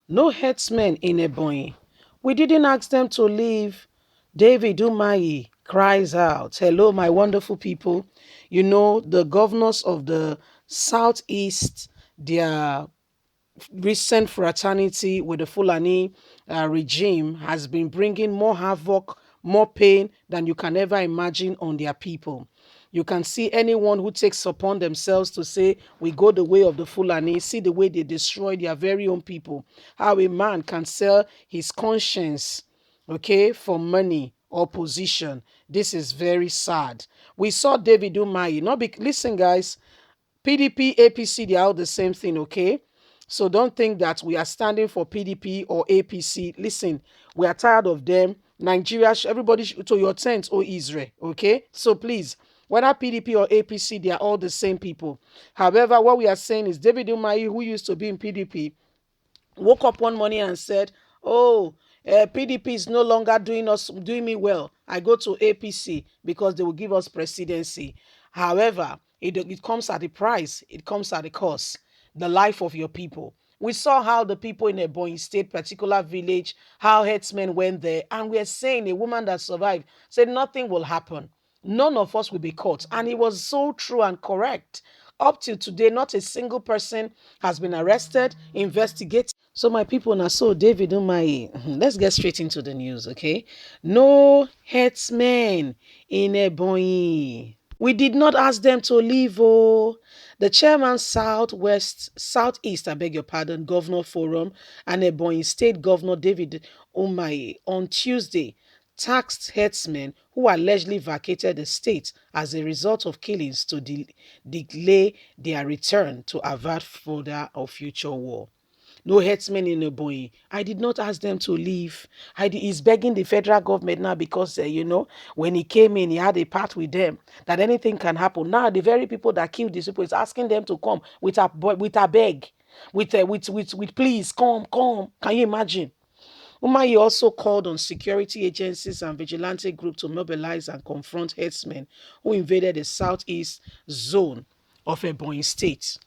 No herdsmen in Ebonyi. We didn't ask them to leave. David UMAHI cries out, hello, my wonderful people. You know, the governors of the Southeast, their recent fraternity with the Fulani regime has been bringing more havoc, more pain than you can ever imagine on their people. You can see anyone who takes upon themselves to say, we go the way of the Fulani, see the way they destroy their very own people. How a man can sell his conscience, okay, for money or position. This is very sad. We saw David Umahi. Listen, guys, PDP, APC, they are all the same thing, okay? So don't think that we are standing for PDP or APC. Listen, we are tired of them. Nigeria, everybody to your tent, oh Israel, okay? So please, whether PDP or APC, they are all the same people. However, what we are saying is David Umahi, who used to be in PDP, woke up one morning and said, "Oh, PDP is no longer doing me well. I go to APC because they will give us presidency." However, it comes at a price. It comes at a cost. The life of your people. We saw how the people in Ebonyi State, particular village, how headsmen went there, and we're saying a woman that survived said nothing will happen. None of us will be caught. And it was so true and correct. Up till today, not a single person has been arrested, investigated. So my people, now so David Umahi, let's get straight into the news, okay? No headsmen in Ebonyi. We did not ask them to leave. Oh, the chairman Southeast, I beg your pardon, Governor Forum and Ebonyi State Governor David Umahi on Tuesday taxed herdsmen who allegedly vacated the state as a result of killings to delay their return to avert further or future war. No herdsmen in Ebonyi. I did not ask them to leave. He's begging the federal government now because, when he came in, he had a part with them that anything can happen. Now, the very people that killed these people is asking them to come with a beg, with please come, come. Can you imagine? Umahi also called on security agencies and vigilante groups to mobilize and confront herdsmen who invaded the southeast zone of Ebonyi State,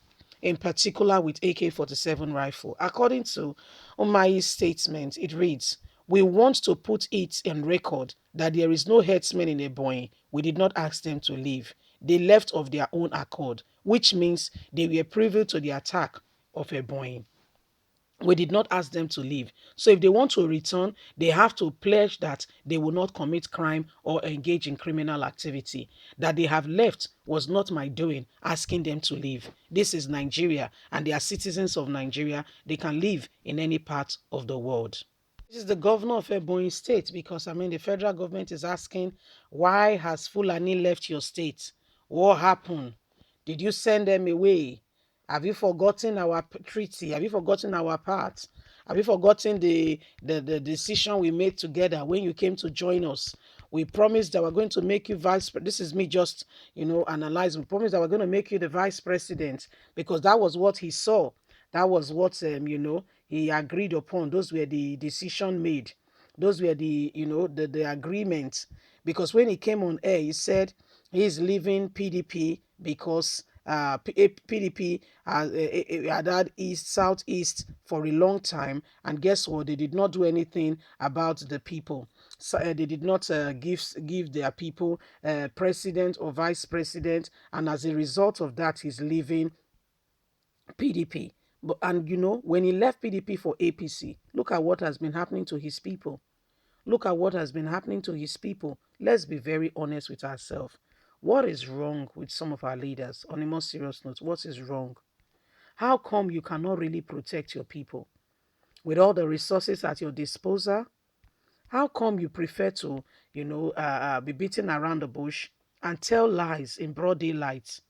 in particular with AK-47 rifle. According to Umahi's statement, it reads, "We want to put it on record that there is no herdsmen in Ebonyi. We did not ask them to leave. They left of their own accord, which means they were privy to the attack of Ebonyi. We did not ask them to leave. So if they want to return, they have to pledge that they will not commit crime or engage in criminal activity. That they have left was not my doing, asking them to leave. This is Nigeria, and they are citizens of Nigeria. They can live in any part of the world." This is the governor of Ebonyi State because, the federal government is asking, why has Fulani left your state? What happened? Did you send them away? Have you forgotten our treaty? Have you forgotten our part? Have you forgotten the decision we made together when you came to join us? We promised that we're going to make you vice president. This is me just, analyzing. We promised that we're going to make you the vice president because that was what he saw. That was what, he agreed upon. Those were the decision made. Those were the agreements. Because when he came on air, he said he's leaving PDP because PDP had had Southeast for a long time, and guess what? They did not do anything about the people. So, they did not give their people president or vice president, and as a result of that, he's leaving PDP. And when he left PDP for APC, look at what has been happening to his people. Look at what has been happening to his people. Let's be very honest with ourselves. What is wrong with some of our leaders? On a more serious note, what is wrong? How come you cannot really protect your people with all the resources at your disposal? How come you prefer to, be beaten around the bush and tell lies in broad daylight?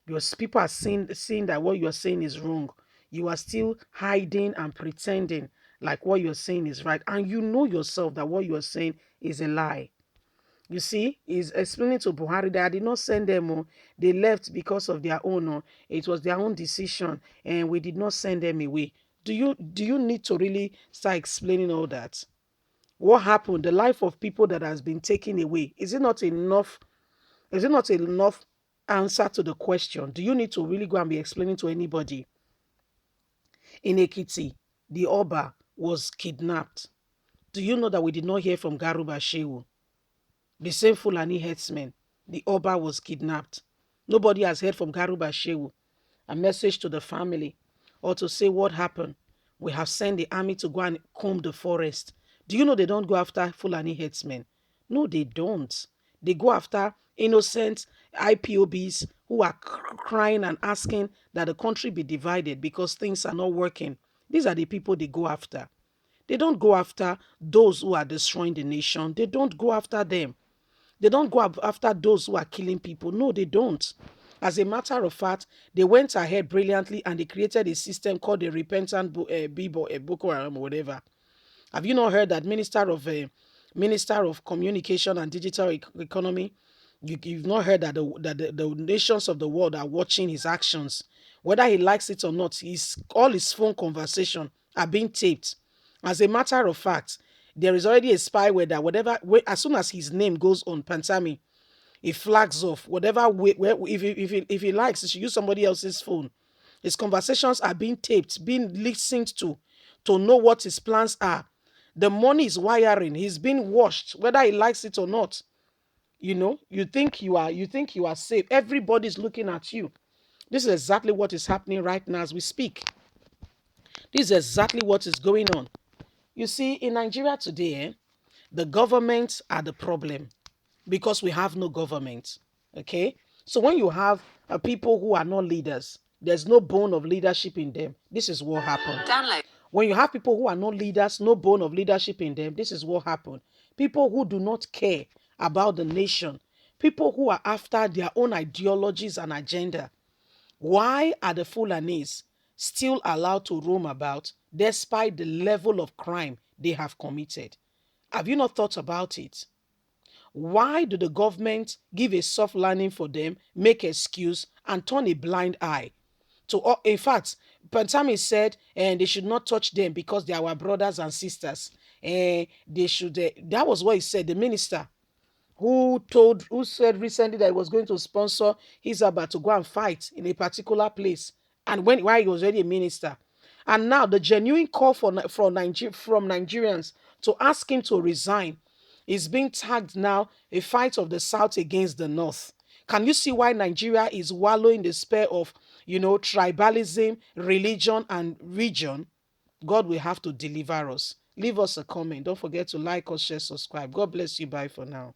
Your people are seeing that what you're saying is wrong. You are still hiding and pretending like what you're saying is right. And you know yourself that what you're saying is a lie. You see, he's explaining to Buhari that I did not send them. Oh, they left because of their own. Oh, it was their own decision, and we did not send them away. Do you need to really start explaining all that? What happened? The life of people that has been taken away. Is it not enough? Is it not enough answer to the question? Do you need to really go and be explaining to anybody in Ekiti? the Oba was kidnapped. Do you know that we did not hear from Garuba Shehu? The same Fulani herdsman, the Oba was kidnapped. Nobody has heard from Garuba Shehu. A message to the family or to say what happened. We have sent the army to go and comb the forest. Do you know they don't go after Fulani herdsmen? No, they don't. They go after innocent IPOBs who are crying and asking that the country be divided because things are not working. These are the people they go after. They don't go after those who are destroying the nation. They don't go after them. They don't go after those who are killing people. No, they don't. As a matter of fact, they went ahead brilliantly and they created a system called the Repentant Boko Haram or whatever. Have you not heard that Minister of Communication and Digital Economy? You've not heard that the nations of the world are watching his actions, whether he likes it or not. All his phone conversation are being taped. As a matter of fact, there is already a spyware that as soon as his name goes on Pantami, it flags off whatever way, if he likes, he should use somebody else's phone. His conversations are being taped, being listened to know what his plans are. The money is wiring. He's being watched, whether he likes it or not. You think you are safe. Everybody's looking at you. This is exactly what is happening right now as we speak. This is exactly what is going on. You see, in Nigeria today, the governments are the problem because we have no government. Okay? So when you have people who are not leaders, there's no bone of leadership in them. This is what happened. Download. When you have people who are not leaders, no bone of leadership in them, this is what happened. People who do not care about the nation, people who are after their own ideologies and agenda. Why are the Fulanis still allowed to roam about despite the level of crime they have committed? Have you not thought about it? Why do the government give a soft landing for them, make excuse, and turn a blind eye? In fact, Pantami said they should not touch them because they are our brothers and sisters. That was what he said, the minister who said recently that he was going to sponsor Hizaba to go and fight in a particular place, and while he was already a minister. And now the genuine call from Nigerians to ask him to resign is being tagged now a fight of the South against the North. Can you see why Nigeria is wallowing in the despair of, tribalism, religion, and region? God will have to deliver us. Leave us a comment. Don't forget to like us, share, subscribe. God bless you. Bye for now.